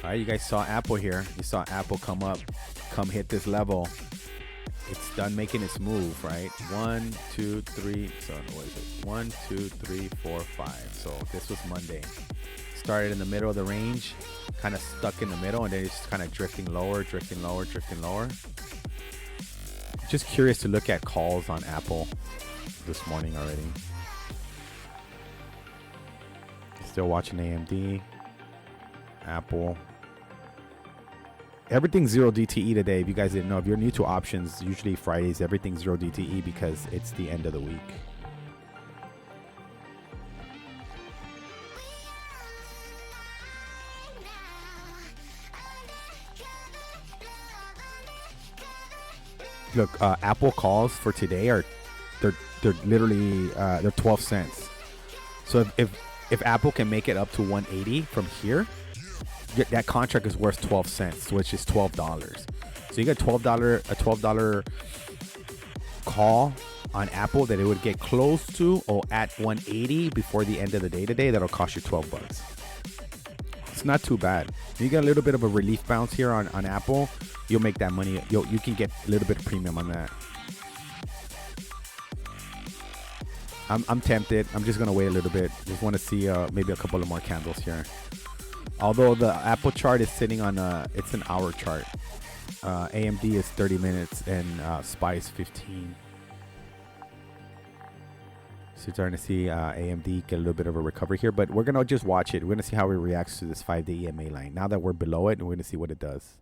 All right, you guys saw Apple here. You saw Apple come up, come hit this level. It's done making its move, right? 1, 2, 3. So what is it? 1, 2, 3, 4, 5. So this was Monday. Started in the middle of the range, kind of stuck in the middle, and then it's just kind of drifting lower, drifting lower, drifting lower. Just curious to look at calls on Apple this morning already. Still watching AMD, Apple. Everything's 0 DTE today. If you guys didn't know, if you're new to options, usually Fridays, everything's 0 DTE because it's the end of the week. Look, Apple calls for today are they're literally they're 12 cents. So if Apple can make it up to 180 from here, that contract is worth 12 cents, which is $12. So you got $12 call on Apple that it would get close to or at 180 before the end of the day today. That'll cost you $12. It's not too bad. You get a little bit of a relief bounce here on Apple. You'll make that money. You can get a little bit of premium on that. I'm tempted. I'm just gonna wait a little bit. Just want to see maybe a couple of more candles here. Although the Apple chart is sitting on it's an hour chart. AMD is 30 minutes and SPY is 15. So you're starting to see AMD get a little bit of a recovery here, but we're gonna just watch it. We're gonna see how it reacts to this 5-day EMA line. Now that we're below it, we're gonna see what it does.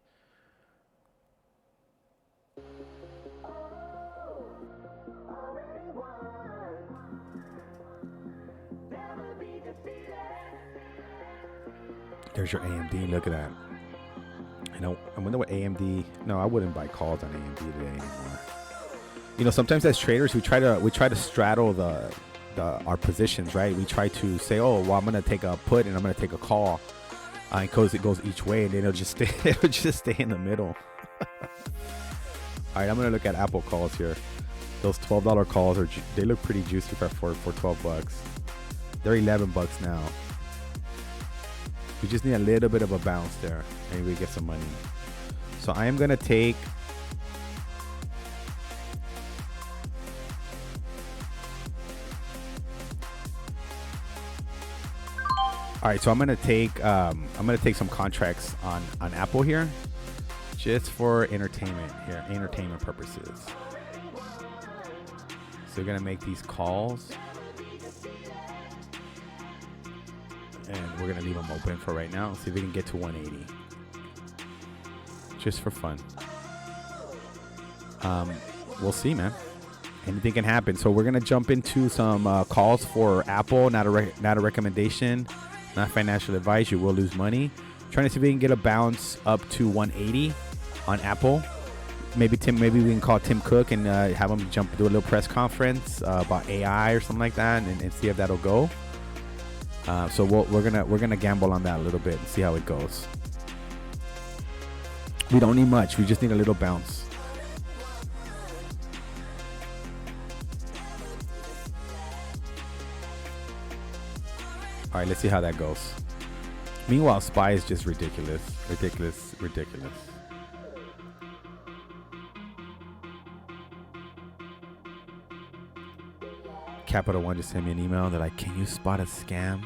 There's your AMD. Look at that. You know, I wonder what AMD. No, I wouldn't buy calls on AMD today anymore. You know, sometimes as traders, we try to straddle our positions, right? We try to say, oh, well, I'm gonna take a put and I'm gonna take a call, because it goes each way, and then it'll just stay in the middle. All right, I'm gonna look at Apple calls here. Those $12 calls they look pretty juicy for $12. They're $11 now. We just need a little bit of a bounce there. Maybe we get some money. So I am going to take... All right, so I'm going to take some contracts on Apple here, just for entertainment purposes. So we're going to make these calls. And we're going to leave them open for right now. See if we can get to 180. Just for fun. We'll see, man. Anything can happen. So we're going to jump into some calls for Apple. Not a recommendation. Not financial advice. You will lose money. Trying to see if we can get a bounce up to 180 on Apple. Maybe we can call Tim Cook and have him do a little press conference about AI or something like that, and see if that'll go. So we're gonna gamble on that a little bit and see how it goes. We don't need much. We just need a little bounce. All right, let's see how that goes. Meanwhile, SPY is just ridiculous. Capital One just sent me an email. They're like, "Can you spot a scam?"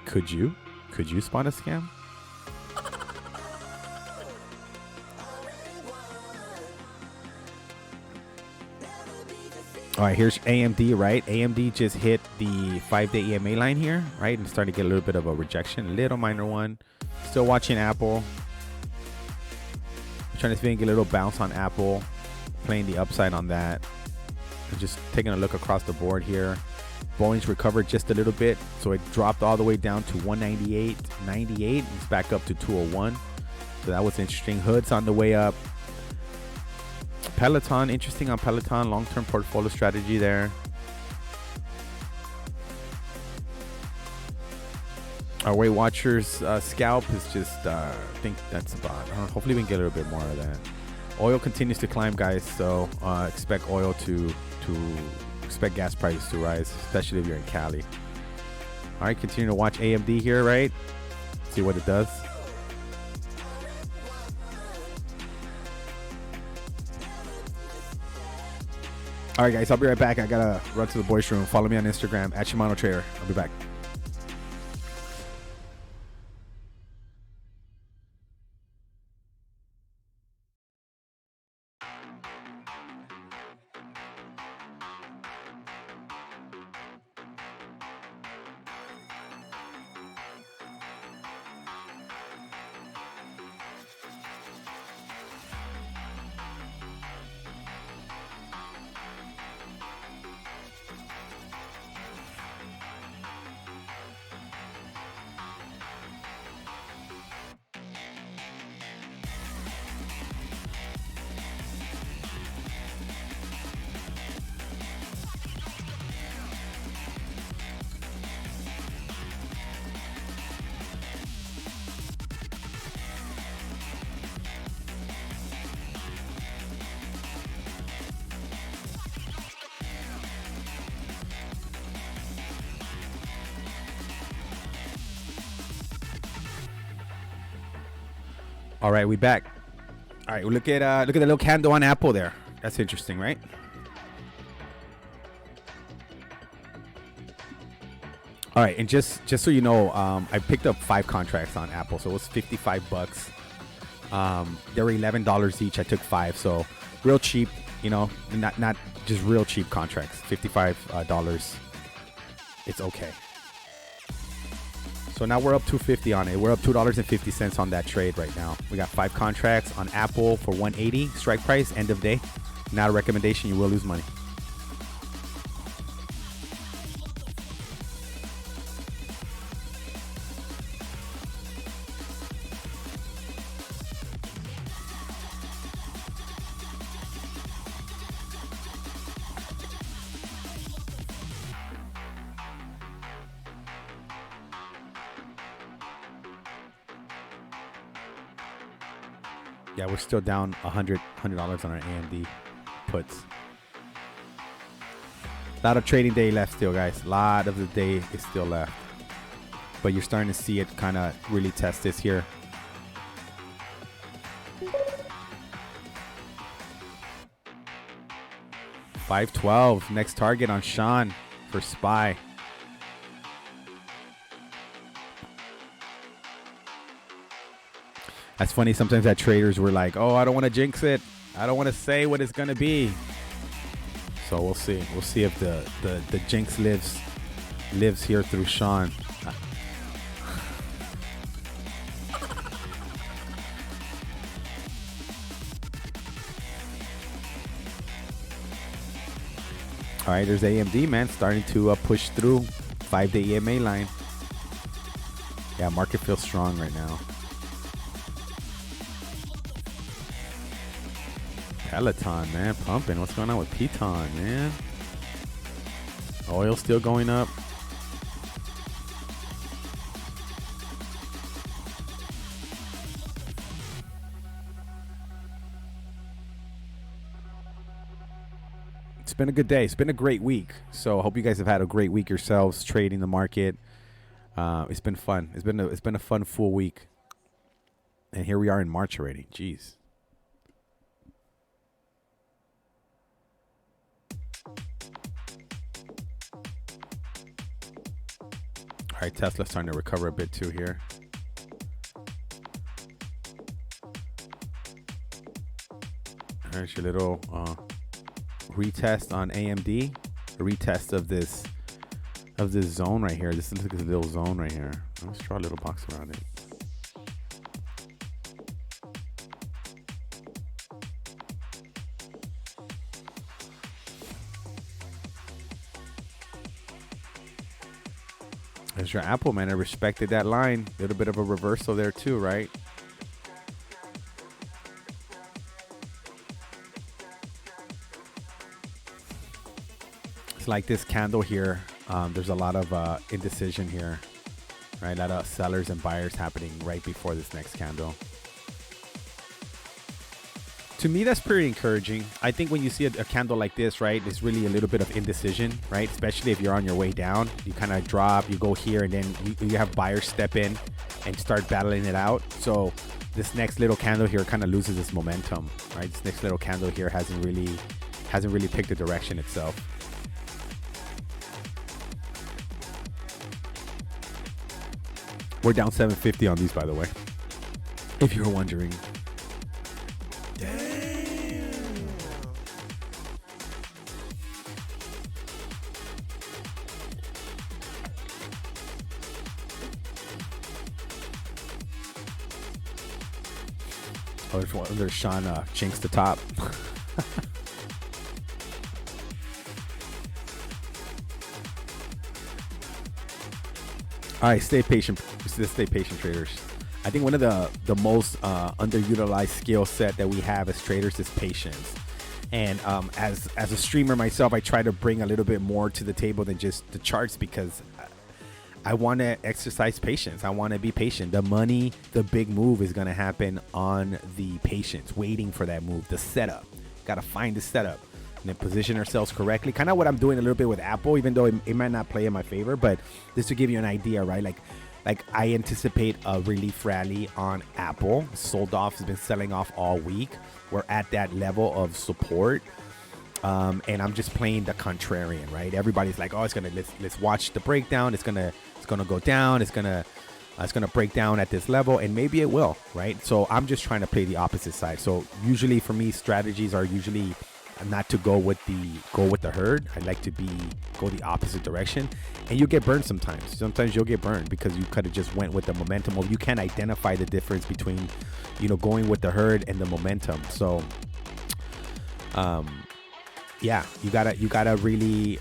Could you spot a scam? All right, here's AMD, right? AMD just hit the 5-day EMA line here, right? And starting to get a little bit of a rejection, little minor one. Still watching Apple. I'm trying to see if I can get a little bounce on Apple, playing the upside on that. And just taking a look across the board here. Boeing's recovered just a little bit, so it dropped all the way down to 198.98. It's back up to 201. So that was interesting. Hood's on the way up. Peloton, interesting on Peloton, long-term portfolio strategy there. Our Weight Watchers scalp is just, I think that's about, hopefully we can get a little bit more of that. Oil continues to climb, guys, so expect oil to expect gas prices to rise, especially if you're in Cali. All right, continue to watch AMD here, right? See what it does. All right, guys, I'll be right back. I gotta run to the boys' room. Follow me on Instagram at Shimano Trader. I'll be back. All right, we back. All right, look at the little candle on Apple there. That's interesting, right? All right, and just so you know, I picked up 5 contracts on Apple, so it was $55. They were $11 each. I took 5, so real cheap. You know, not just real cheap contracts. $55. It's okay. So now we're up $2.50 on it. We're up $2.50 on that trade right now. We got 5 contracts on Apple for $180 strike price, end of day. Not a recommendation. You will lose money. Yeah, we're still down $100 on our AMD puts. A lot of trading day left still, guys. A lot of the day is still left. But you're starting to see it kind of really test this here. $5.12. Next target on Sean for SPY. That's funny. Sometimes that traders were like, oh, I don't want to jinx it. I don't want to say what it's going to be. So we'll see. We'll see if the jinx lives here through Sean. All right, there's AMD, man, starting to push through 5-day EMA line. Yeah, market feels strong right now. Peloton, man, pumping. What's going on with Piton, man? Oil still going up. It's been a good day. It's been a great week. So I hope you guys have had a great week yourselves trading the market. It's been fun. It's been a fun full week. And here we are in March already. Jeez. All right, Tesla's starting to recover a bit too here. There's your little retest on AMD. A retest of this zone right here. This looks like a little zone right here. Let's draw a little box around it. There's your Apple, man. I respected that line. A little bit of a reversal there too, right? It's like this candle here. There's a lot of indecision here, right? A lot of sellers and buyers happening right before this next candle. To me, that's pretty encouraging. I think when you see a candle like this, right, there's really a little bit of indecision, right? Especially if you're on your way down, you kind of drop, you go here, and then you have buyers step in and start battling it out. So this next little candle here kind of loses its momentum, right? This next little candle here hasn't hasn't really picked the direction itself. We're down 750 on these, by the way, if you're wondering. Oh, there's Sean chinks the top. All right, stay patient, traders. I think one of the most underutilized skill set that we have as traders is patience. And as a streamer myself, I try to bring a little bit more to the table than just the charts, because I want to exercise patience. I want to be patient. The money, the big move is going to happen on the patience, waiting for that move, the setup. Got to find the setup and then position ourselves correctly. Kind of what I'm doing a little bit with Apple, even though it might not play in my favor, but just to give you an idea, right? Like I anticipate a relief rally on Apple. Sold off, has been selling off all week. We're at that level of support. And I'm just playing the contrarian, right? Everybody's like, oh, let's watch the breakdown. It's gonna go down. It's gonna break down at this level, and maybe it will, right? So I'm just trying to play the opposite side. So usually for me, strategies are usually not to go with the herd. I like to go the opposite direction, and you get burned sometimes. Sometimes you'll get burned because you could have just went with the momentum, or you can't identify the difference between, going with the herd and the momentum. So, yeah, you gotta really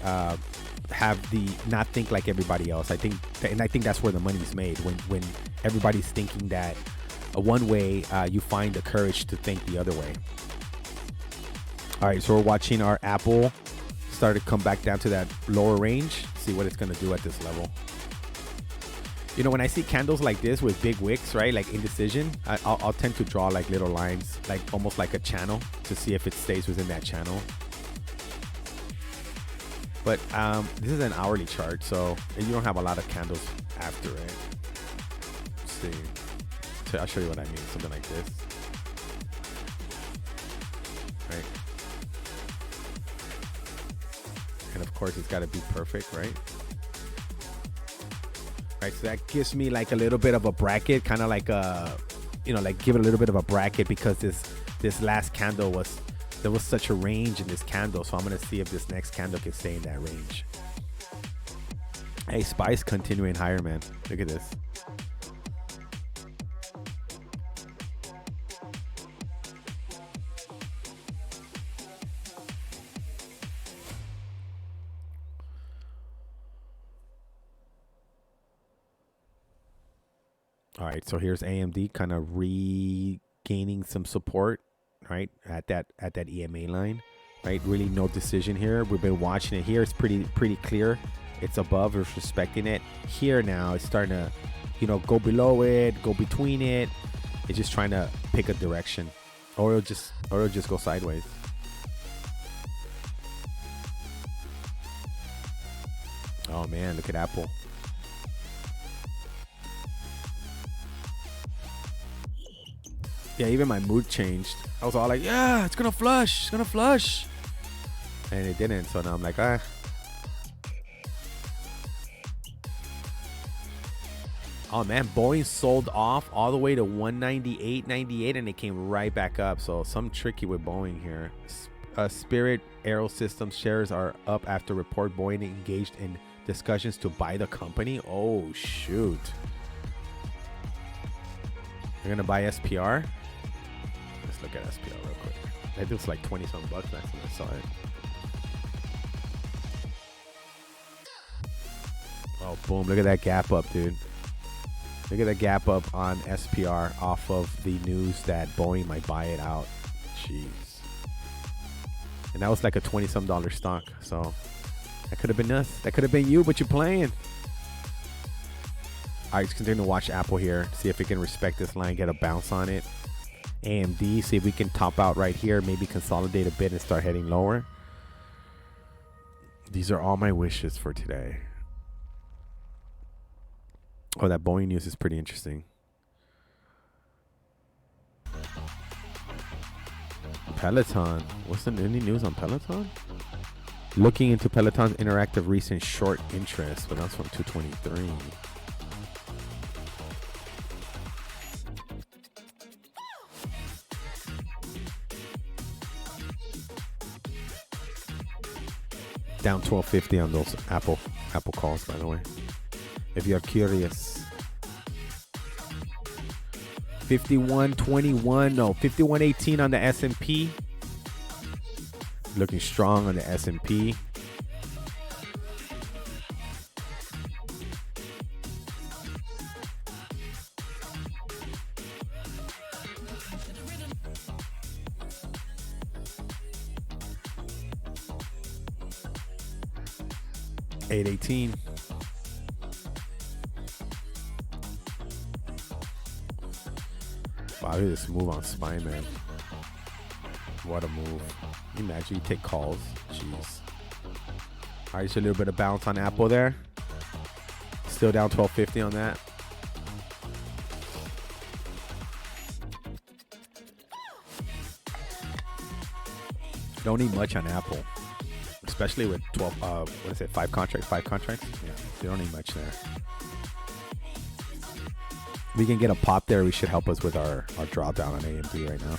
not think like everybody else. I think that's where the money's made, when everybody's thinking that one way, you find the courage to think the other way. All right, so we're watching our Apple start to come back down to that lower range. See what it's gonna do at this level. When I see candles like this with big wicks, right, like indecision, I'll tend to draw like little lines, like almost like a channel, to see if it stays within that channel. But this is an hourly chart, so you don't have a lot of candles after it. Let's see. So I'll show you what I mean. Something like this. Right. And of course, it's got to be perfect, right? Right. So that gives me like a little bit of a bracket, kind of like like give it a little bit of a bracket, because this last candle there was such a range in this candle. So I'm going to see if this next candle can stay in that range. Hey, SPY's continuing higher, man. Look at this. All right, so here's AMD kind of regaining some support, right, at that EMA line, right? Really no decision here. We've been watching it here. It's pretty clear. It's above. We're respecting it. Here now, it's starting to, go below it, go between it. It's just trying to pick a direction, or it'll just go sideways. Oh man, look at Apple. Yeah, even my mood changed. I was all like, yeah, it's gonna flush. It's gonna flush. And it didn't. So now I'm like, ah. Oh man, Boeing sold off all the way to 198.98, and it came right back up. So some tricky with Boeing here. Spirit Aerosystems shares are up after report Boeing engaged in discussions to buy the company. Oh shoot. You're gonna buy SPR? Let's look at SPR real quick. I think it's like 20 some bucks last time I saw it. Oh, boom. Look at that gap up, dude. Look at the gap up on SPR off of the news that Boeing might buy it out. Jeez. And that was like a 20 some dollar stock. So that could have been us. That could have been you, but you're playing. All right, let's continue to watch Apple here. See if we can respect this line, get a bounce on it. AMD, see if we can top out right here. Maybe consolidate a bit and start heading lower. These are all my wishes for today. Oh, that Boeing news is pretty interesting. Peloton. What's any news on Peloton? Looking into Peloton's interactive recent short interest, but that's from 223. Down 1250 on those Apple calls, by the way. If you're curious. 51.21, no, 51.18 on the S&P. Looking strong on the S&P. $8.18. Wow, look at this move on Spine, man. What a move. Can you imagine you take calls? Jeez. All right, so a little bit of bounce on Apple there. Still down 1250 on that. Don't need much on Apple. Especially with 5 contracts? 5 contracts? Yeah, they don't need much there. We can get a pop there. We should help us with our drawdown on AMD right now.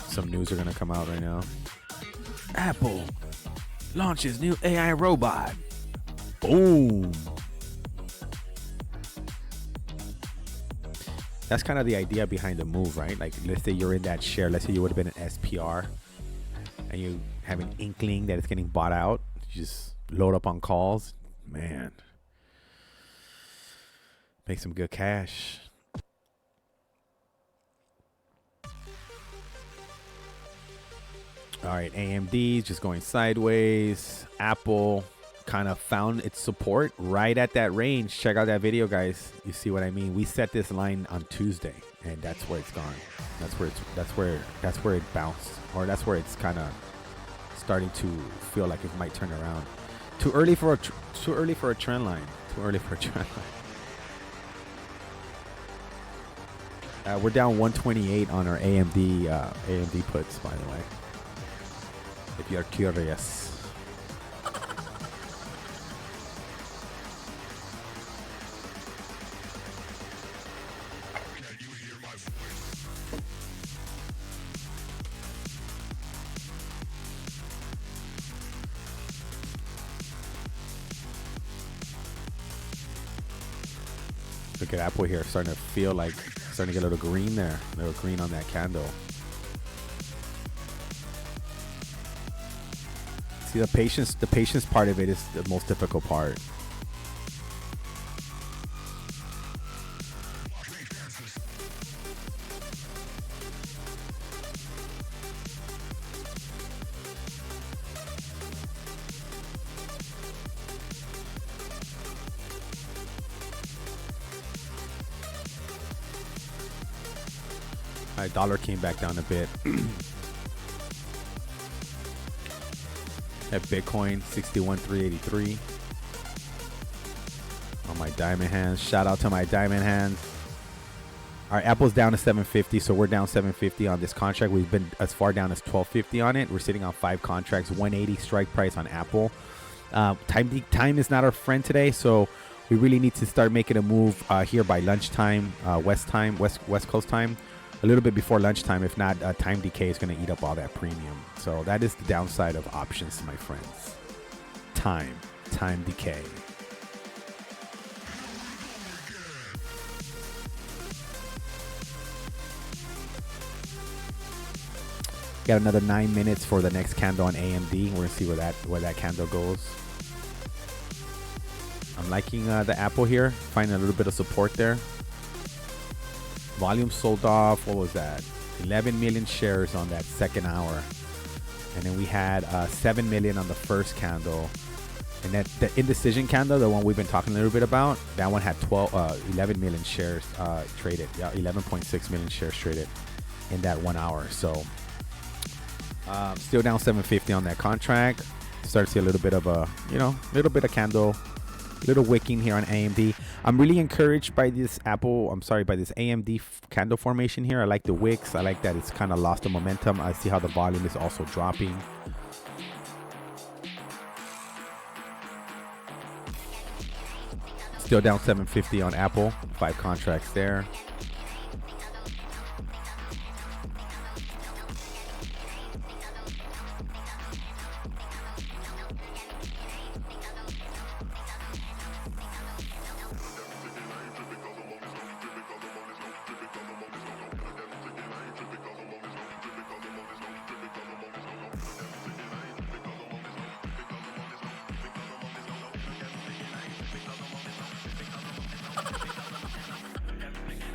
Some news are going to come out right now. Apple launches new AI robot. Boom. That's kind of the idea behind the move, right? Like, let's say you're in that share. Let's say you would have been an SPR and you have an inkling that it's getting bought out. You just load up on calls. Man. Make some good cash. All right, AMD just going sideways. Apple kind of found its support right at that range. Check out that video, guys. You see what I mean? We set this line on Tuesday, and that's where it's gone. That's where it bounced, or that's where it's kind of starting to feel like it might turn around. Too early for a trend line. Too early for a trend line. We're down 128 on our AMD puts, by the way. If you're curious. Look at Apple here, starting to get a little green there. A little green on that candle. See, the patience part of it is the most difficult part. All right, dollar came back down a bit. At Bitcoin, 61,383. On my diamond hands. Shout out to my diamond hands. All right, Apple's down to 750, so we're down 750 on this contract. We've been as far down as 1250 on it. We're sitting on 5 contracts, 180 strike price on Apple. Time is not our friend today, so we really need to start making a move here by lunchtime, West Coast time. A little bit before lunchtime. If not, time decay is going to eat up all that premium. So that is the downside of options, my friends. Time decay. Got another 9 minutes for the next candle on AMD. We're going to see where that candle goes. I'm liking the Apple here. Finding a little bit of support there. Volume sold off, what was that? 11 million shares on that second hour. And then we had 7 million on the first candle. And that the indecision candle, the one we've been talking a little bit about, that one had 11 million shares traded. Yeah, 11.6 million shares traded in that 1 hour. So still down 750 on that contract. Start to see a little bit of a, little bit of candle, little wicking here on AMD. I'm really encouraged by this by this AMD candle formation here. I like the wicks. I like that it's kind of lost the momentum. I see how the volume is also dropping. Still down 750 on Apple. 5 contracts there.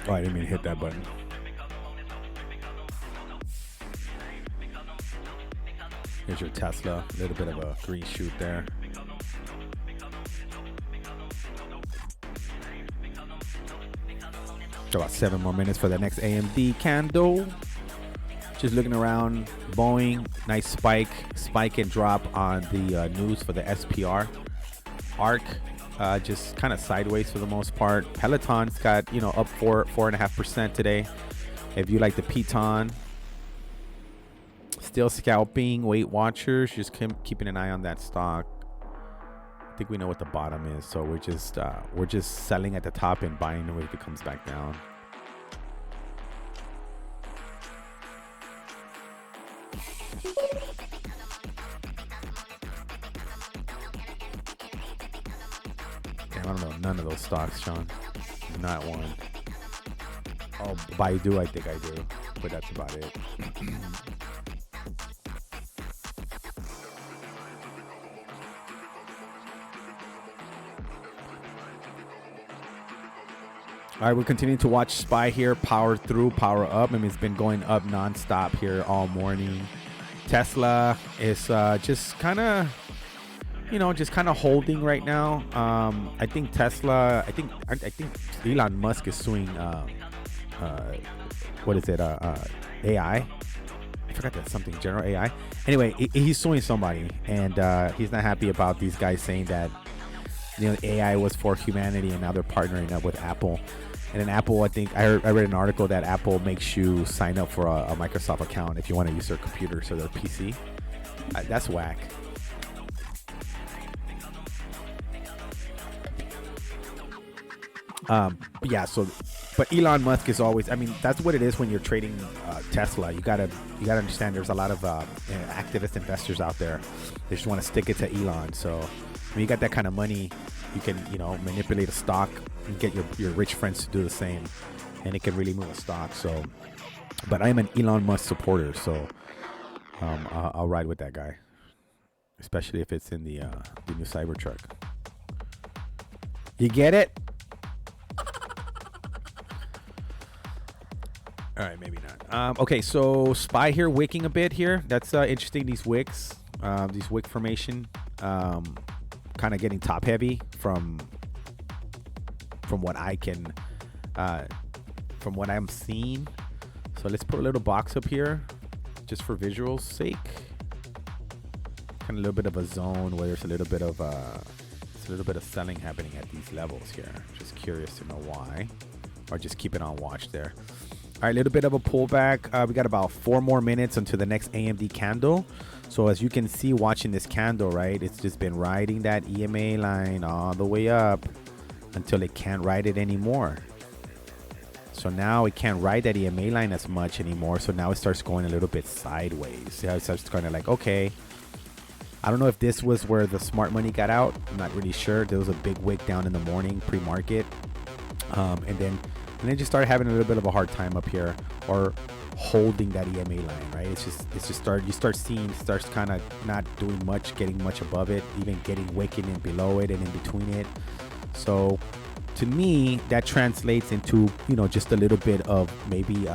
Oh, I didn't mean to hit that button. Here's your Tesla. A little bit of a green shoot there. About 7 more minutes for the next AMD candle. Just looking around. Boeing, nice spike and drop on the news for the SPR. ARC, just kind of sideways for the most part. Peloton's got, up 4.5% today. If you like the Piton, still scalping. Weight Watchers, just keeping an eye on that stock. I think we know what the bottom is, so we're just selling at the top and buying if it comes back down. I don't know none of those stocks, Sean. Not one. Oh, Baidu, I think I do, but that's about it. All right, we're continuing to watch SPY here. Power through, power up. I mean, it's been going up nonstop here all morning. Tesla is just kind of holding right now. I think Tesla. I think Elon Musk is suing. What is it? AI. I forgot that's something. General AI. Anyway, he's suing somebody, and he's not happy about these guys saying that AI was for humanity, and now they're partnering up with Apple. And then Apple, I think I read an article that Apple makes you sign up for a Microsoft account if you want to use their computers or their PC. That's whack. Yeah. So, but Elon Musk is always. I mean, that's what it is when you're trading Tesla. You gotta understand. There's a lot of activist investors out there. They just want to stick it to Elon. So, when you got that kind of money, you can manipulate a stock and get your rich friends to do the same, and it can really move a stock. So, but I'm an Elon Musk supporter, so I'll ride with that guy, especially if it's in the new Cybertruck. You get it? All right, maybe not. Okay, so SPY here wicking a bit here. That's interesting. These wicks, these wick formation, kind of getting top heavy from what I can, from what I'm seeing. So let's put a little box up here, just for visuals' sake. Kind of a little bit of a zone where there's a little bit of selling happening at these levels here. Just curious to know why, or just keep it on watch there. All right, a little bit of a pullback. We got about 4 more minutes until the next AMD candle. So as you can see, watching this candle, right, it's just been riding that EMA line all the way up until it can't ride it anymore. So now it can't ride that EMA line as much anymore. So now it starts going a little bit sideways. It starts kind of like, okay, I don't know if this was where the smart money got out. I'm not really sure. There was a big wick down in the morning pre-market. And then just started having a little bit of a hard time up here, or holding that EMA line, right? You start seeing starts kind of not doing much, getting much above it, even getting wicking in below it and in between it. So to me, that translates into, just a little bit of maybe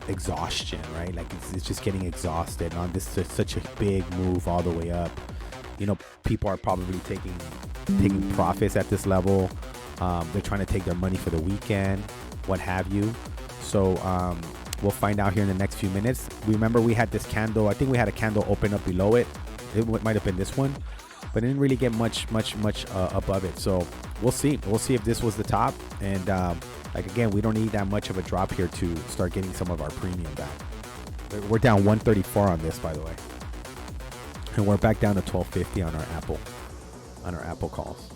exhaustion, right? Like it's just getting exhausted on this such a big move all the way up. People are probably taking profits at this level. They're trying to take their money for the weekend, what have you. So we'll find out here in the next few minutes. Remember, we had this candle. I think we had a candle open up below it. It might have been this one. but it didn't really get much above it. So we'll see. We'll see if this was the top. And like again, we don't need that much of a drop here to start getting some of our premium back. We're down 134 on this, by the way, and we're back down to 1250 on our Apple calls.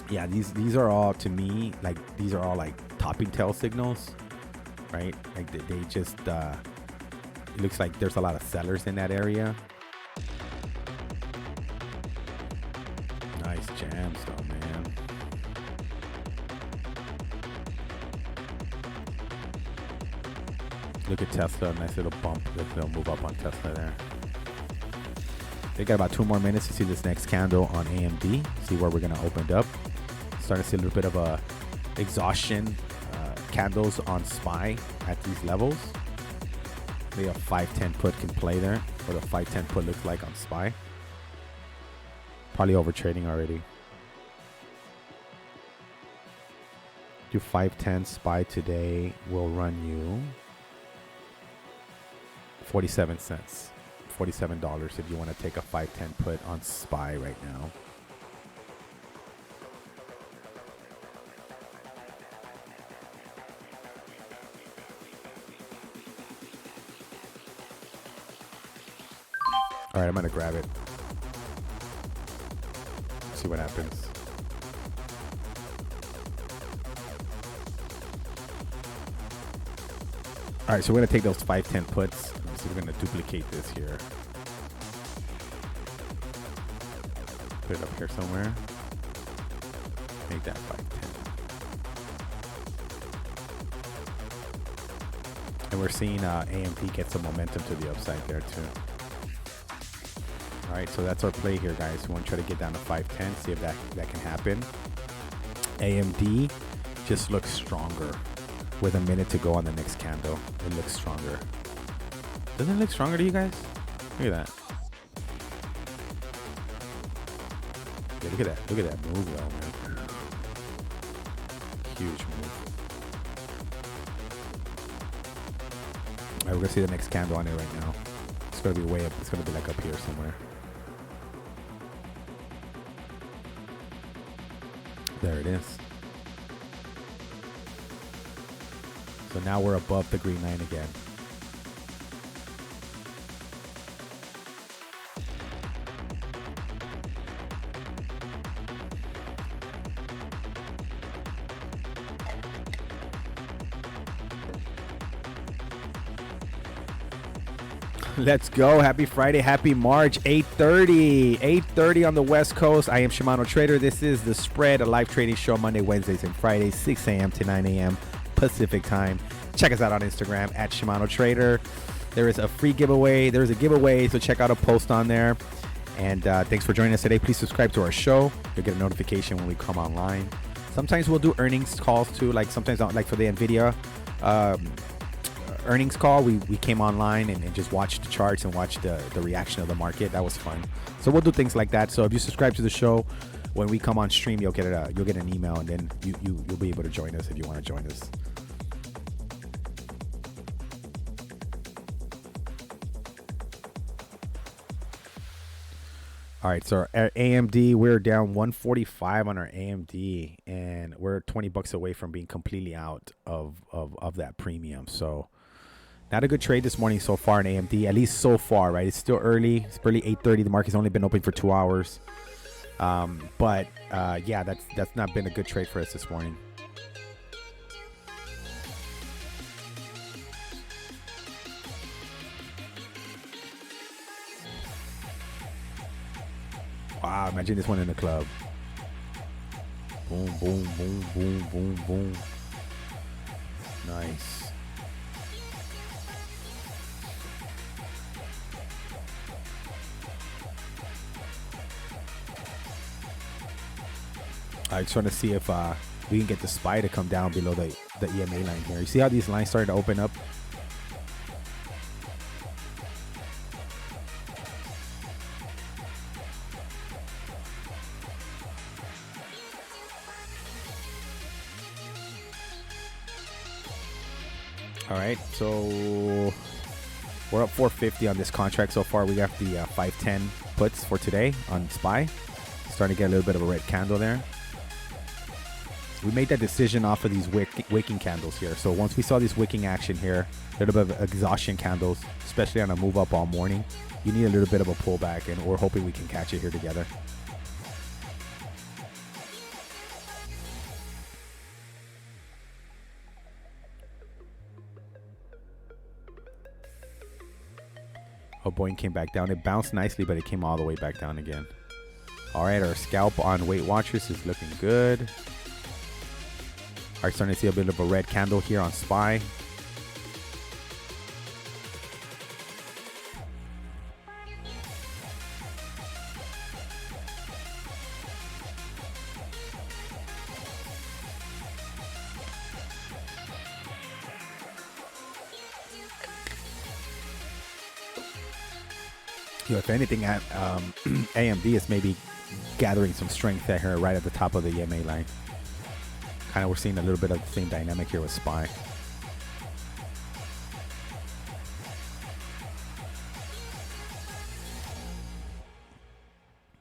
Yeah, these are all, to me, like, these are all like topping tail signals, right? Like they just it looks like there's a lot of sellers in that area. Nice jams though, man. Look at Tesla, nice little bump. They'll move up on Tesla there. They got about 2 more minutes to see this next candle on AMD. See where we're gonna open up. Starting to see a little bit of a exhaustion candles on SPY at these levels. Maybe a 5-10 put can play there. What a 5-10 put looks like on SPY. Probably over trading already. Do 5-10 SPY today will run you 47 cents. $47 if you want to take a 5-10 put on SPY right now. All right, I'm gonna grab it. See what happens. All right, so we're gonna take those 5-10 puts. So we're gonna duplicate this here. Put it up here somewhere. Make that 5-10. And we're seeing AMD get some momentum to the upside there too. All right, so that's our play here, guys. We want to try to get down to 5-10, see if that can happen. AMD just looks stronger with a minute to go on the next candle. It looks stronger. Doesn't it look stronger to you guys? Look at that. Yeah, look at that. Look at that move, though, man. Huge move. All right, we're gonna see the next candle on it right now. It's gonna be way up. It's gonna be like up here somewhere. There it is. So now we're above the green line again. Let's go. Happy Friday. Happy March. 8:30. 8:30 on the West Coast. I am Shimano Trader. This is The Spread, a live trading show Monday, Wednesdays, and Fridays, 6 a.m. to 9 a.m. Pacific time. Check us out on Instagram at Shimano Trader. There is a free giveaway. There's a giveaway, so check out a post on there. And thanks for joining us today. Please subscribe to our show. You'll get a notification when we come online. Sometimes we'll do earnings calls too. Like sometimes, like for the NVIDIA earnings call, we came online and just watched the charts and watched the reaction of the market. That was fun. So we'll do things like that. So if you subscribe to the show, when we come on stream, you'll get an email, and then you'll be able to join us if you want to join us. All right, so our AMD, we're down 145 on our AMD, and we're $20 away from being completely out of that premium. So not a good trade this morning so far in AMD, at least so far, right? It's still early. It's barely 8:30. The market's only been open for 2 hours. But yeah, that's not been a good trade for us this morning. Wow, imagine this one in the club. Boom, boom, boom, boom, boom, boom. Nice. I just want to see if we can get the SPY to come down below the EMA line here. You see how these lines started to open up? All right, so We're up 450 on this contract so far. We got the 510 puts for today on SPY. Starting to get a little bit of a red candle there. We made that decision off of these wicking candles here. So once we saw this wicking action here, a little bit of exhaustion candles, especially on a move up all morning, you need a little bit of a pullback, and we're hoping we can catch it here together. Oh, Boeing came back down. It bounced nicely, but it came all the way back down again. All right, our scalp on Weight Watchers is looking good. All right, starting to see a bit of a red candle here on SPY. If anything, at AMD is maybe gathering some strength there here right at the top of the EMA line. Kind of we're seeing a little bit of the same dynamic here with SPY.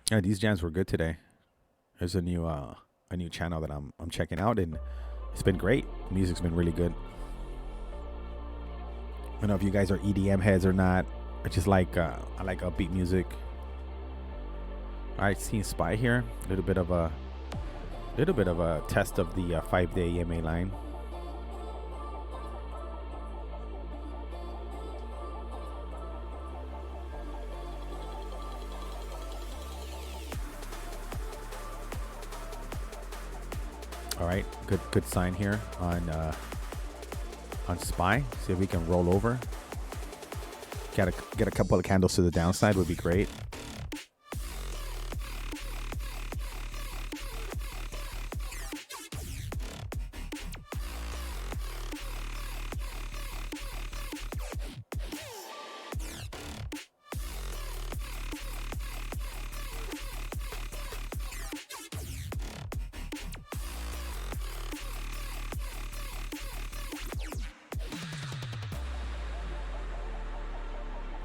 Yeah, these jams were good today. There's a new channel that I'm checking out, and it's been great. The music's been really good. I don't know if you guys are EDM heads or not. I just like I like upbeat music. All right, seeing SPY here. A little bit of a test of the 5-day EMA line. All right, good sign here on SPY. See if we can roll over. Get a couple of candles to the downside would be great.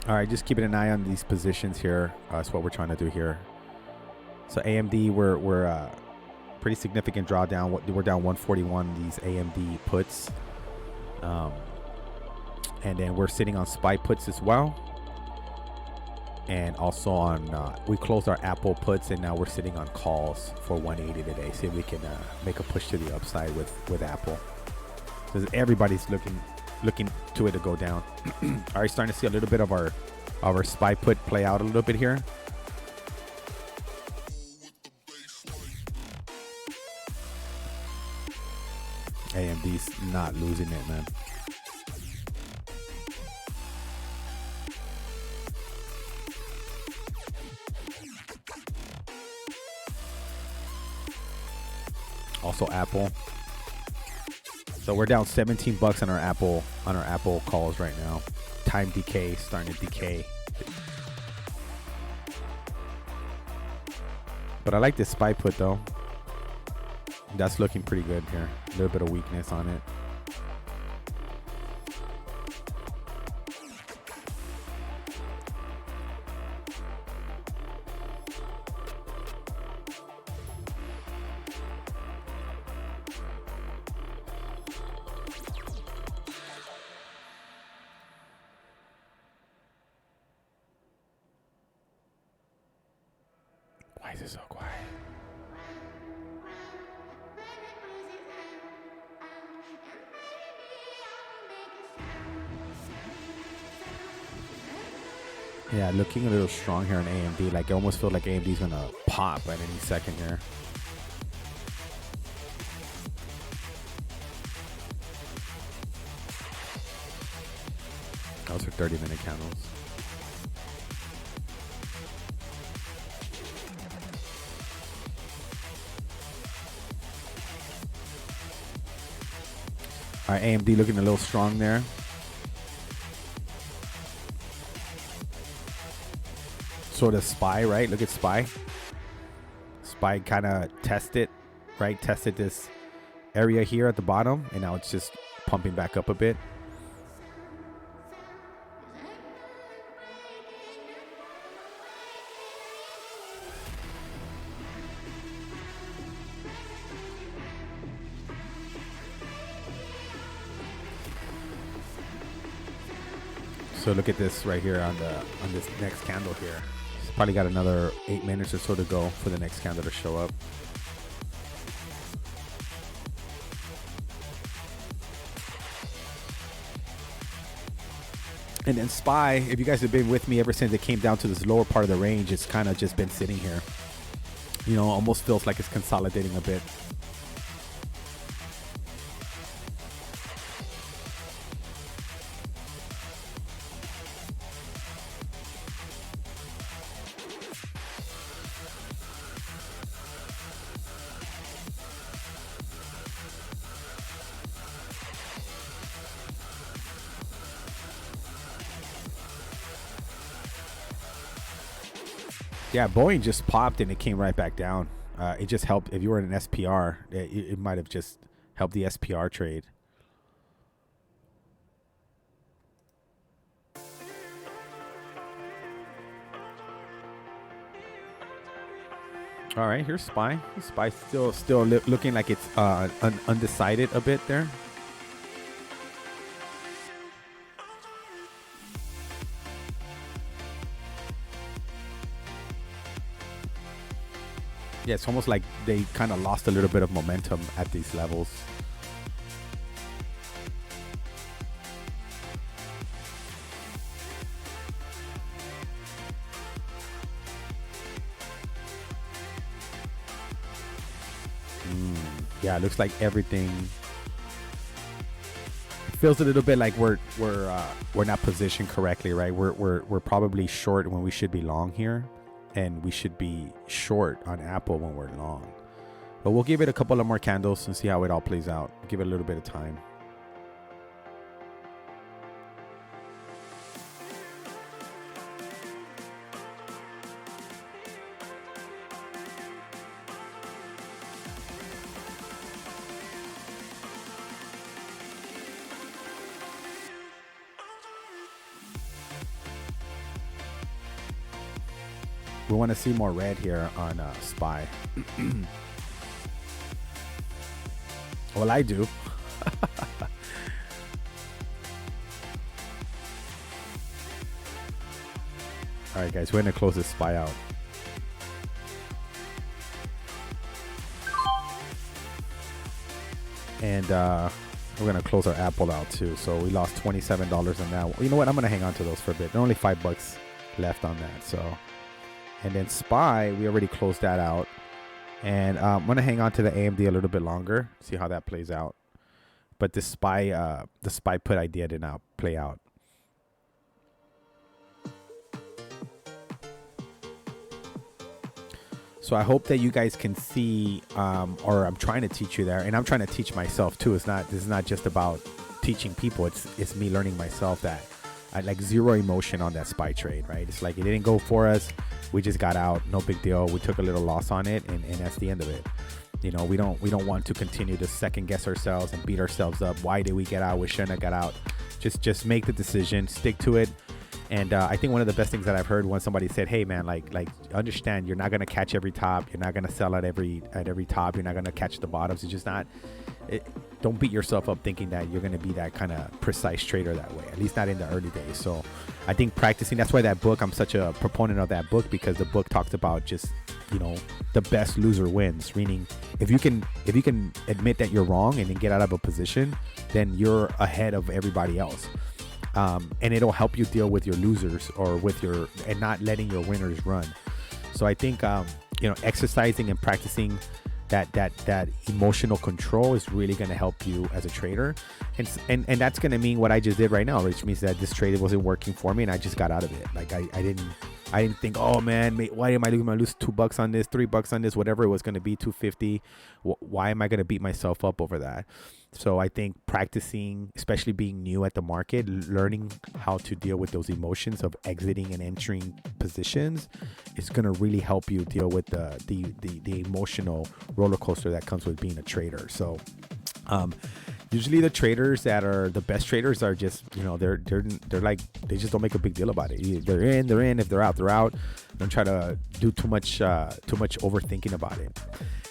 All right, just keeping an eye on these positions here. That's what we're trying to do here. So AMD, we're pretty significant drawdown. We're down 141 these AMD puts, and then we're sitting on SPY puts as well, and also on we closed our Apple puts, and now we're sitting on calls for 180 today. See if we can make a push to the upside with Apple, because everybody's looking to it to go down. All right, starting to see a little bit of our SPY put play out a little bit here. AMD's not losing it, man. Also Apple. So we're down 17 bucks on our Apple calls right now. Time decay starting to decay. But I like this SPY put though. That's looking pretty good here. A little bit of weakness on it. Why is it so quiet? Yeah, looking a little strong here on AMD. Like I almost feel like AMD's gonna pop at any second here. Those are 30-minute candles. All right, AMD looking a little strong there. Sort of SPY, right? Look at SPY. SPY kind of tested this area here at the bottom, and now it's just pumping back up a bit. So look at this right here on this next candle here. It's probably got another 8 minutes or so to go for the next candle to show up. And then SPY, if you guys have been with me ever since it came down to this lower part of the range, it's kind of just been sitting here. You know, almost feels like it's consolidating a bit. Yeah, Boeing just popped and it came right back down. It just helped. If you were in an SPR, it might have just helped the SPR trade. All right, here's SPY. SPY still looking like it's undecided a bit there. Yeah, it's almost like they kind of lost a little bit of momentum at these levels. Yeah, it looks like everything feels a little bit like we're not positioned correctly, right? We're probably short when we should be long here. And we should be short on Apple when we're long. But we'll give it a couple of more candles and see how it all plays out. Give it a little bit of time. We want to see more red here on SPY. Well, I do. All right, guys, we're going to close this SPY out. And we're going to close our Apple out too. So we lost $27 on that. You know what? I'm going to hang on to those for a bit. There are only $5 left on that. So. And then SPY, we already closed that out. And I'm going to hang on to the AMD a little bit longer, see how that plays out. But the SPY put idea did not play out. So I hope that you guys can see, or I'm trying to teach you there, and I'm trying to teach myself too. This is not just about teaching people. It's me learning myself that I like zero emotion on that SPY trade, right? It's like it didn't go for us. We just got out, no big deal. We took a little loss on it, and that's the end of it. You know, we don't want to continue to second guess ourselves and beat ourselves up. Why did we get out? We shouldn't have got out. Just make the decision, stick to it. And I think one of the best things that I've heard when somebody said, "Hey man, like understand, you're not gonna catch every top. You're not gonna sell at every top. You're not gonna catch the bottoms. It's just not. Don't beat yourself up thinking that you're gonna be that kind of precise trader that way. At least not in the early days. So I think practicing. That's why that book. I'm such a proponent of that book, because the book talks about just, you know, the best loser wins. Meaning, if you can admit that you're wrong and then get out of a position, then you're ahead of everybody else. And it'll help you deal with your losers and not letting your winners run. So I think, exercising and practicing that emotional control is really going to help you as a trader. And that's going to mean what I just did right now, which means that this trade wasn't working for me and I just got out of it. Like I didn't think, oh man, why am I lose $2 on this, $3 on this, whatever it was going to be, $2.50. Why am I going to beat myself up over that? So I think practicing, especially being new at the market, learning how to deal with those emotions of exiting and entering positions is going to really help you deal with the emotional roller coaster that comes with being a trader. So usually the traders that are the best traders are just, they're like, they just don't make a big deal about it. They're in. If they're out. Don't try to do too much overthinking about it.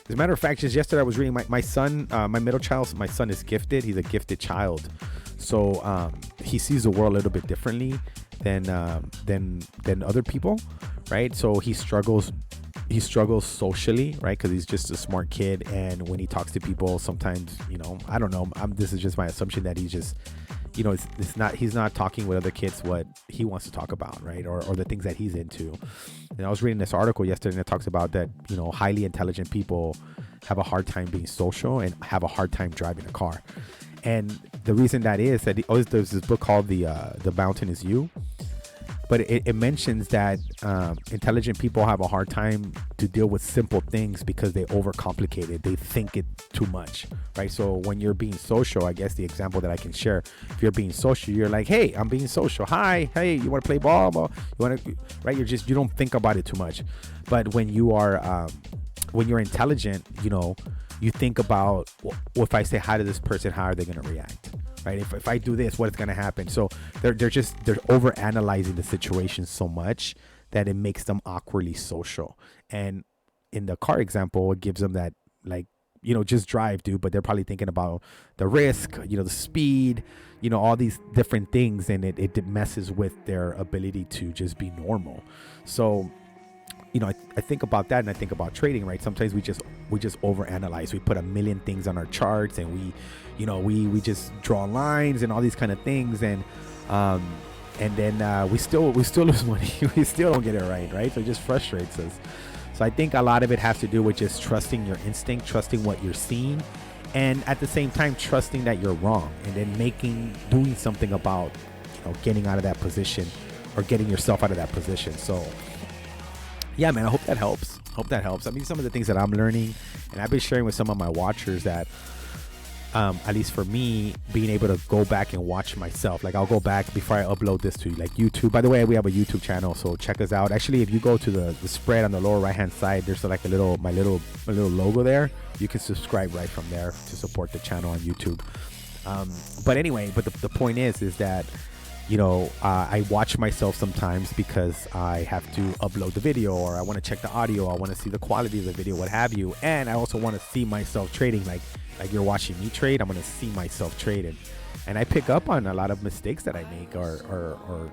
As a matter of fact, just yesterday I was reading my son, my middle child. My son is gifted. He's a gifted child. So he sees the world a little bit differently. than other people, right? So he struggles socially, right? Because he's just a smart kid, and when he talks to people, sometimes, I don't know. This is just my assumption that he's just, he's not talking with other kids what he wants to talk about, right? Or the things that he's into. And I was reading this article yesterday, and it talks about that, highly intelligent people have a hard time being social and have a hard time driving a car. And the reason that is that there's this book called The Mountain Is You. But it mentions that intelligent people have a hard time to deal with simple things because they overcomplicate it. They think it too much, right? So when you're being social, I guess the example that I can share, if you're being social, you're like, hey, I'm being social. Hi, hey, you want to play ball? You want to, right? You don't think about it too much. But when you're intelligent, you think about, well, if I say hi to this person, how are they going to react? Right? If I do this, what's going to happen? So they're over analyzing the situation so much that it makes them awkwardly social. And in the car example, it gives them that, like, just drive, dude. But they're probably thinking about the risk, the speed, all these different things, and it messes with their ability to just be normal. So I think about that, and I think about trading, right? Sometimes we just overanalyze. We put a million things on our charts, and we just draw lines and all these kind of things, and then we still lose money. We still don't get it right? So it just frustrates us. So I think a lot of it has to do with just trusting your instinct, trusting what you're seeing, and at the same time trusting that you're wrong, and then doing something about getting out of that position or getting yourself out of that position. So yeah, man, I hope that helps. I mean, some of the things that I'm learning, and I've been sharing with some of my watchers, that at least for me, being able to go back and watch myself. Like, I'll go back before I upload this to like YouTube. By the way, we have a YouTube channel, so check us out. Actually, if you go to the spread on the lower right hand side, there's like my little logo there. You can subscribe right from there to support the channel on YouTube. But anyway, the point is that I watch myself sometimes because I have to upload the video, or I want to check the audio, I want to see the quality of the video, what have you. And I also want to see myself trading, like you're watching me trade. I'm going to see myself trading, and I pick up on a lot of mistakes that I make, or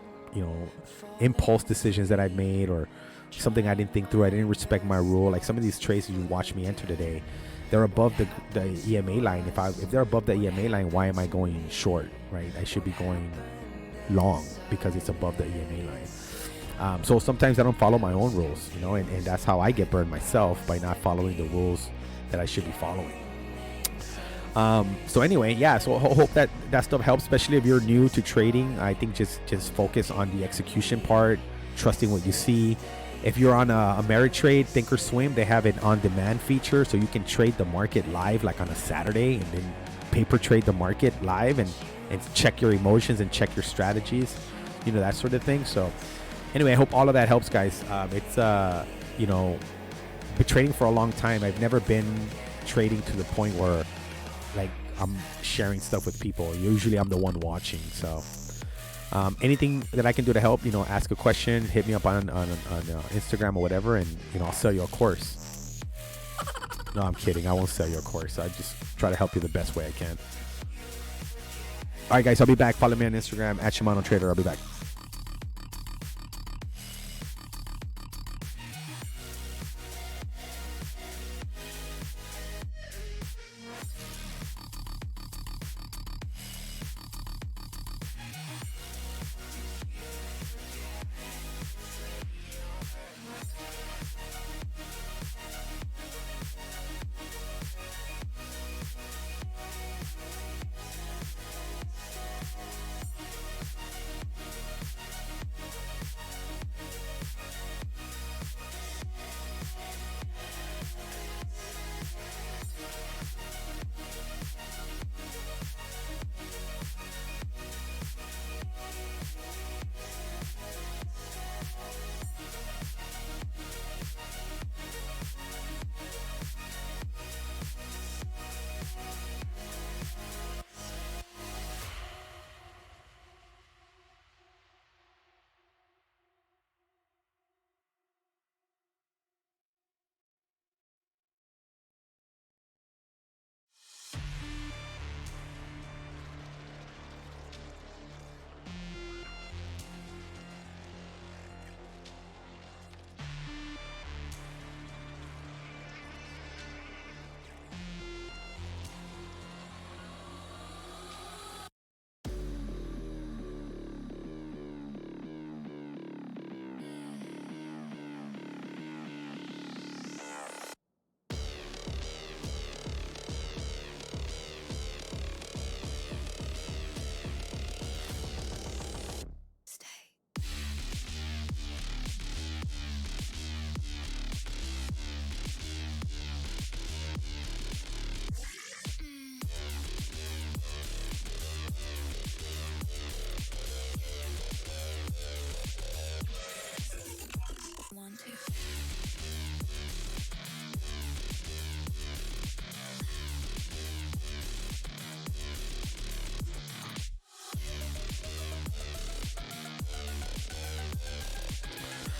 impulse decisions that I've made, or something I didn't think through. I didn't respect my rule. Like some of these trades you watch me enter today, they're above the EMA line. If they're above the EMA line, why am I going short, right? I should be going long because it's above the EMA line. So sometimes I don't follow my own rules, and that's how I get burned myself, by not following the rules that I should be following. So anyway, yeah, so hope that stuff helps, especially if you're new to trading. I think just focus on the execution part, trusting what you see. If you're on a Ameritrade Thinkorswim, they have an on-demand feature, so you can trade the market live, like on a Saturday, and then paper trade the market live and check your emotions and check your strategies, that sort of thing. So anyway, I hope all of that helps, guys. It's been trading for a long time. I've never been trading to the point where like I'm sharing stuff with people. Usually I'm the one watching. So anything that I can do to help, ask a question, hit me up on Instagram or whatever, and I'll sell you a course. No, I'm kidding. I won't sell you a course. I just try to help you the best way I can. All right, guys, I'll be back. Follow me on Instagram at Shimano Trader. I'll be back.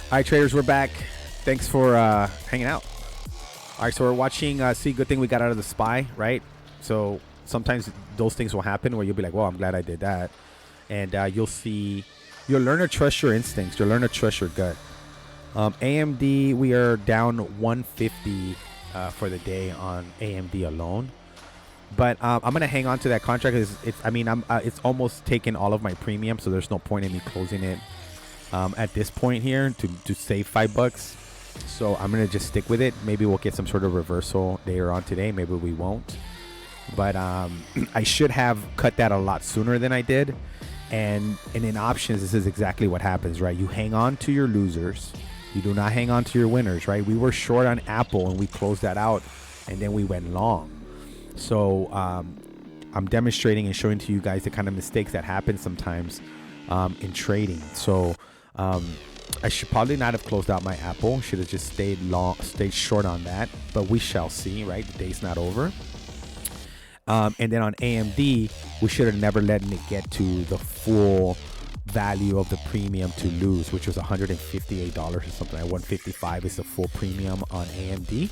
All right, traders, we're back. Thanks for hanging out. All right, so we're watching. See, good thing we got out of the SPY, right? So sometimes those things will happen where you'll be like, well, I'm glad I did that. And you'll learn to trust your instincts. You'll learn to trust your gut. AMD, we are down 150 for the day on AMD alone. But I'm gonna hang on to that contract. It's almost taken all of my premium, so there's no point in me closing it at this point here to save $5. So I'm gonna just stick with it. Maybe we'll get some sort of reversal later on today. Maybe we won't. But I should have cut that a lot sooner than I did. And in options, this is exactly what happens, right? You hang on to your losers. You do not hang on to your winners, right? We were short on Apple and we closed that out, and then we went long. So I'm demonstrating and showing to you guys the kind of mistakes that happen sometimes in trading. So I should probably not have closed out my Apple. Should have just stayed short on that. But we shall see, right? The day's not over. And then on AMD, we should have never let it get to the full value of the premium to lose, which was $158 or something. Like $155 is the full premium on AMD.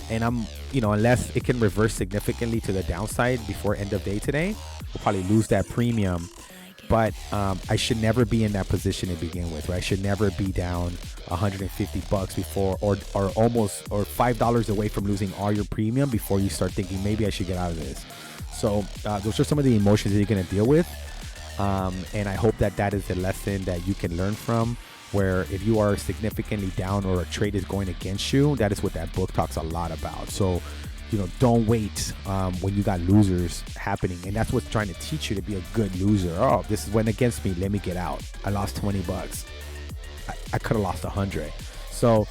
And unless it can reverse significantly to the downside before end of day today, we'll probably lose that premium. But I should never be in that position to begin with, right? I should never be down $150 before, or $5 away from losing all your premium before you start thinking maybe I should get out of this. So those are some of the emotions that you're going to deal with. And I hope that is a lesson that you can learn from, where if you are significantly down or a trade is going against you, that is what that book talks a lot about. So, don't wait when you got losers happening. And that's what's trying to teach you to be a good loser. Oh, this went against me. Let me get out. I lost $20. I could have lost 100. So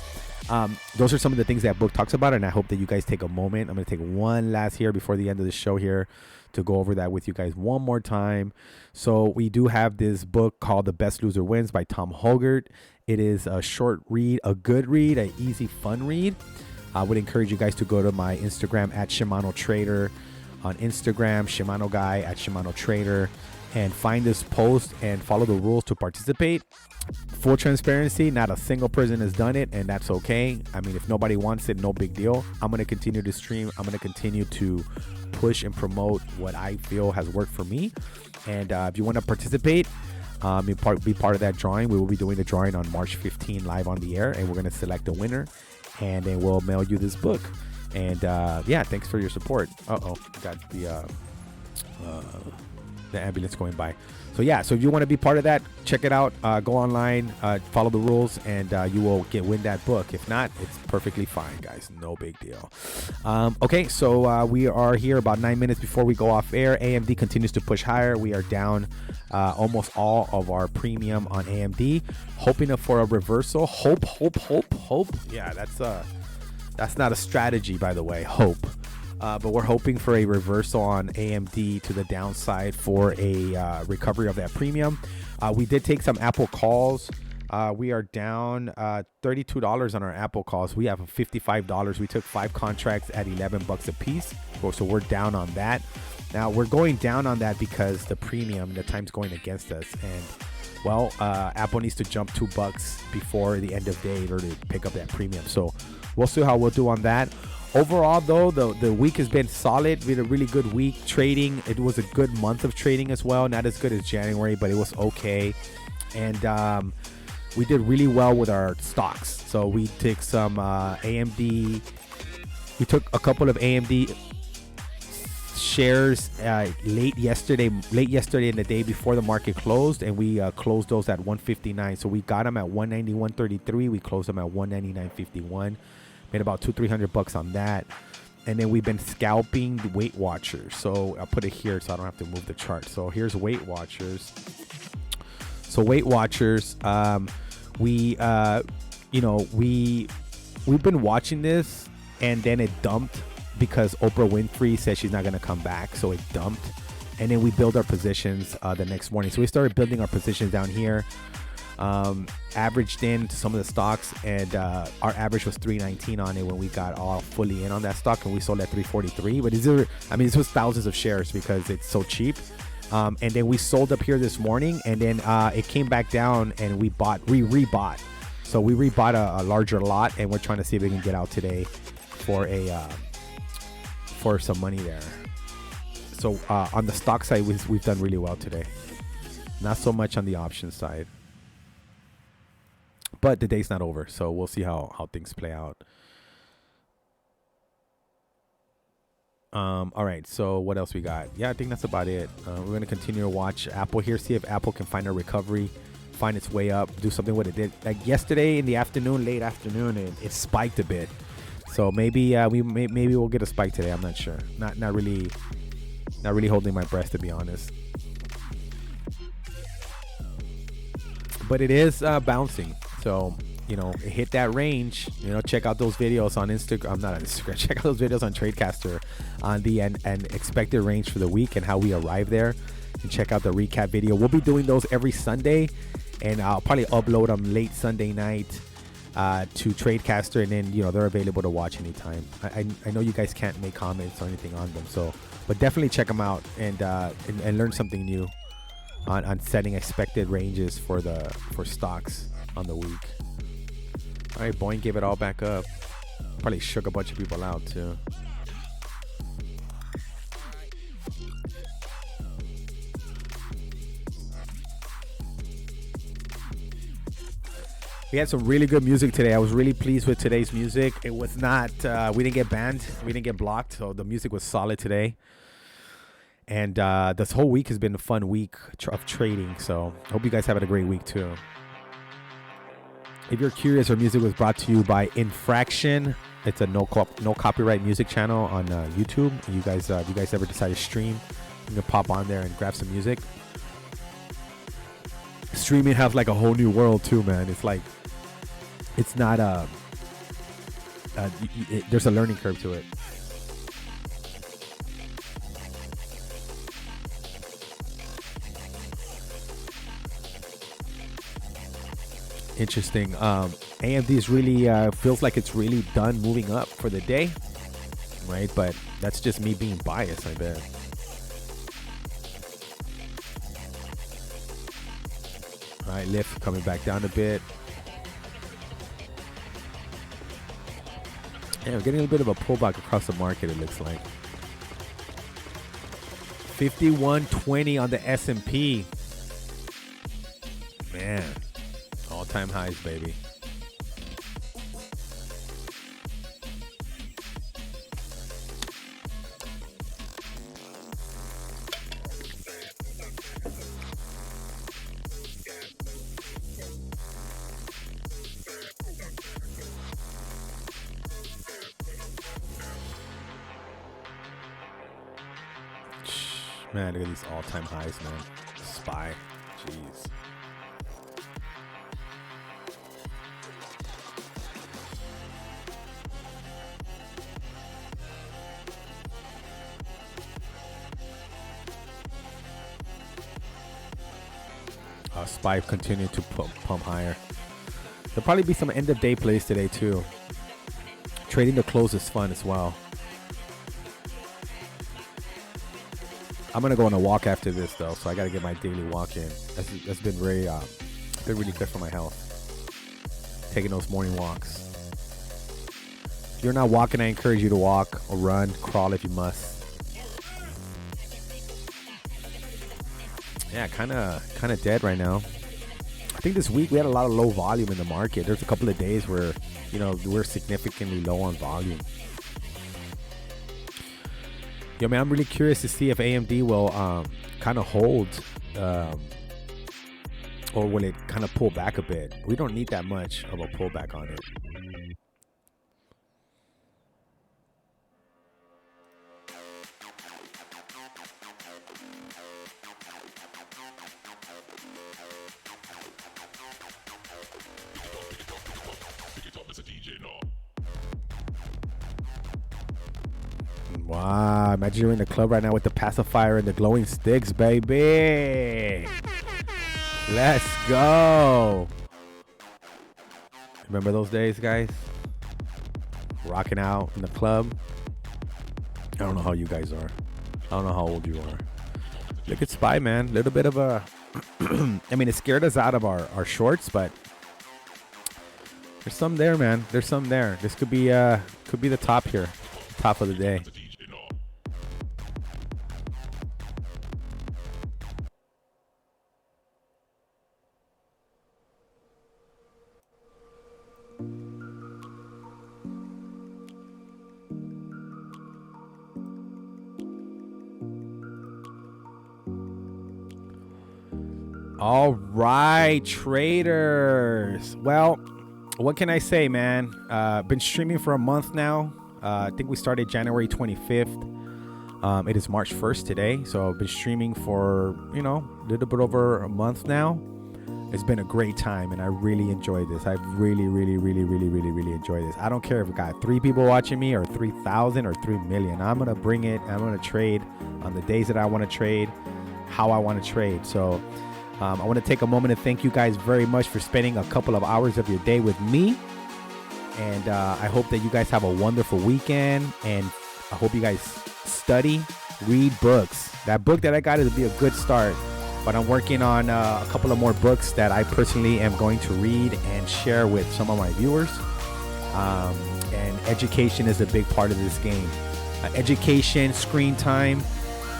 those are some of the things that book talks about. And I hope that you guys take a moment. I'm going to take one last here before the end of the show here to go over that with you guys one more time. So we do have this book called The Best Loser Wins by Tom Hogarth. It is a short read, a good read, an easy, fun read. I would encourage you guys to go to my Instagram at Shimano Trader, on Instagram, Shimano Guy at Shimano Trader, and find this post and follow the rules to participate. Full transparency, not a single person has done it, and that's okay. I mean, if nobody wants it, no big deal. I'm going to continue to stream. I'm going to continue to push and promote what I feel has worked for me. And if you want to participate, be part of that drawing. We will be doing the drawing on March 15 live on the air, and we're going to select a winner. And then we'll mail you this book. And thanks for your support. Got the ambulance going by. So if you want to be part of that, check it out. Go online, follow the rules, and you will win that book. If not, it's perfectly fine, guys. No big deal. So we are here about 9 minutes before we go off air. AMD continues to push higher. We are down almost all of our premium on AMD, hoping for a reversal. Hope. Yeah, that's not a strategy, by the way. Hope. But we're hoping for a reversal on AMD to the downside for a recovery of that premium. We did take some Apple calls. We are down $32 on our Apple calls. We have $55. We took 5 contracts at $11 a piece. So we're down on that. Now we're going down on that because the premium, the time's going against us. And Apple needs to jump $2 before the end of day in order to pick up that premium. So we'll see how we'll do on that. Overall, though, the week has been solid. We had a really good week trading. It was a good month of trading as well. Not as good as January, but it was okay. And we did really well with our stocks. So we took some AMD. We took a couple of AMD shares late yesterday and the day before the market closed, and we closed those at 159. So we got them at 191.33. We closed them at 199.51. Made about $200-300 on that. And then we've been scalping the Weight Watchers. So I'll put it here so I don't have to move the chart. So here's Weight Watchers. So Weight Watchers, we've been watching this, and then it dumped because Oprah Winfrey said she's not going to come back. So it dumped. And then we build our positions the next morning. So we started building our positions down here. Averaged in to some of the stocks, and our average was 319 on it when we got all fully in on that stock, and we sold at 343. But this was thousands of shares because it's so cheap. And then we sold up here this morning, and then it came back down, and we rebought. So we rebought a larger lot, and we're trying to see if we can get out today for for some money there. So on the stock side, we've done really well today. Not so much on the option side. But the day's not over, so we'll see how things play out. All right, so what else we got? Yeah, I think that's about it. We're going to continue to watch Apple here, see if Apple can find a recovery, find its way up, do something what it did. Like yesterday in the afternoon, late afternoon, it spiked a bit. So maybe maybe we'll get a spike today. I'm not sure. Not really holding my breath, to be honest. But it is bouncing. So, you know, it hit that range. You know, check out those videos on Instagram. I'm not on Instagram. Check out those videos on Tradecaster on the and expected range for the week and how we arrive there. And check out the recap video. We'll be doing those every Sunday, and I'll probably upload them late Sunday night to Tradecaster, and then, you know, they're available to watch anytime. I know you guys can't make comments or anything on them, so but definitely check them out and learn something new on setting expected ranges for stocks on the week. All right, Boeing gave it all back up. Probably shook a bunch of people out too. We had some really good music today. I was really pleased with today's music. It was not, we didn't get banned. We didn't get blocked. So the music was solid today. And this whole week has been a fun week of trading. So I hope you guys having a great week too. If you're curious, our music was brought to you by Infraction. It's a no copyright music channel on YouTube. You guys, if you guys ever decide to stream, you can pop on there and grab some music. Streaming has like a whole new world too, man. It's like, it's not there's a learning curve to it. Interesting. AMD is really feels like it's really done moving up for the day, right? But that's just me being biased, I bet. All right, lift coming back down a bit. Yeah, we're getting a bit of a pullback across the market, it looks like. 5120 on the S&P. Man, all-time highs, baby. Man, look at these all-time highs, man. SPY. Jeez. SPY continued to pump higher. There'll probably be some end-of-day plays today, too. Trading the close is fun as well. I'm gonna go on a walk after this though, so I gotta get my daily walk in. That's been very, been really good for my health. Taking those morning walks. If you're not walking, I encourage you to walk or run, crawl if you must. Yeah, kind of dead right now. I think this week we had a lot of low volume in the market. There's a couple of days where, you know, we're significantly low on volume. Yo, man, I'm really curious to see if AMD will kind of hold or will it kind of pull back a bit. We don't need that much of a pullback on it. Wow, imagine you're in the club right now with the pacifier and the glowing sticks, baby. Let's go. Remember those days, guys? Rocking out in the club. I don't know how you guys are. I don't know how old you are. Look at SPY, man. A little bit of a... I mean, it scared us out of our shorts, but There's some there, man. There's some there. This could be the top here, top of the day. All right, traders. Well, what can I say, man? Been streaming for a month now. I think we started January 25th. It is March 1st today. So I've been streaming for, a little bit over a month now. It's been a great time, and I really enjoyed this. I really, really, really, really, really, really enjoyed this. I don't care if we got 3 people watching me or 3,000 or 3 million. I'm going to bring it. I'm going to trade on the days that I want to trade, how I want to trade. So I want to take a moment to thank you guys very much for spending a couple of hours of your day with me. And I hope that you guys have a wonderful weekend. And I hope you guys study, read books. That book that I got is to be a good start. But I'm working on a couple of more books that I personally am going to read and share with some of my viewers. And education is a big part of this game. Education, screen time,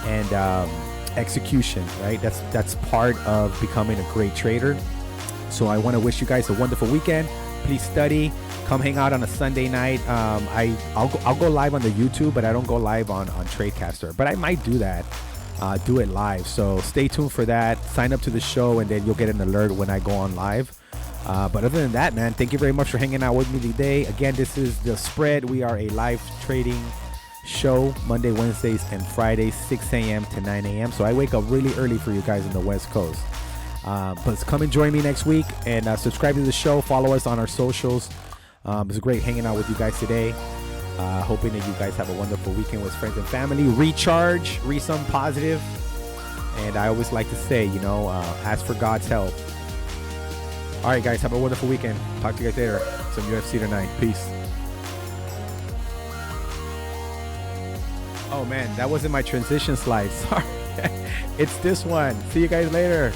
and execution, right? That's part of becoming a great trader. So I want to wish you guys a wonderful weekend. Please study. Come hang out on a Sunday night. I'll go live on the YouTube, but I don't go live on Tradecaster. But I might do that. Do it live. So stay tuned for that. Sign up to the show, and then you'll get an alert when I go on live. But other than that, man, thank you very much for hanging out with me today. Again, this is The Spread. We are a live trading show Monday, Wednesdays, and Fridays, 6 a.m. to 9 a.m. So I wake up really early for you guys on the West Coast. But come and join me next week, and subscribe to the show. Follow us on our socials. It was great hanging out with you guys today. Hoping that you guys have a wonderful weekend with friends and family. Recharge, read some positive. And I always like to say, ask for God's help. All right, guys, have a wonderful weekend. Talk to you guys later. Some UFC tonight. Peace. Oh man, that wasn't my transition slide. Sorry. It's this one. See you guys later.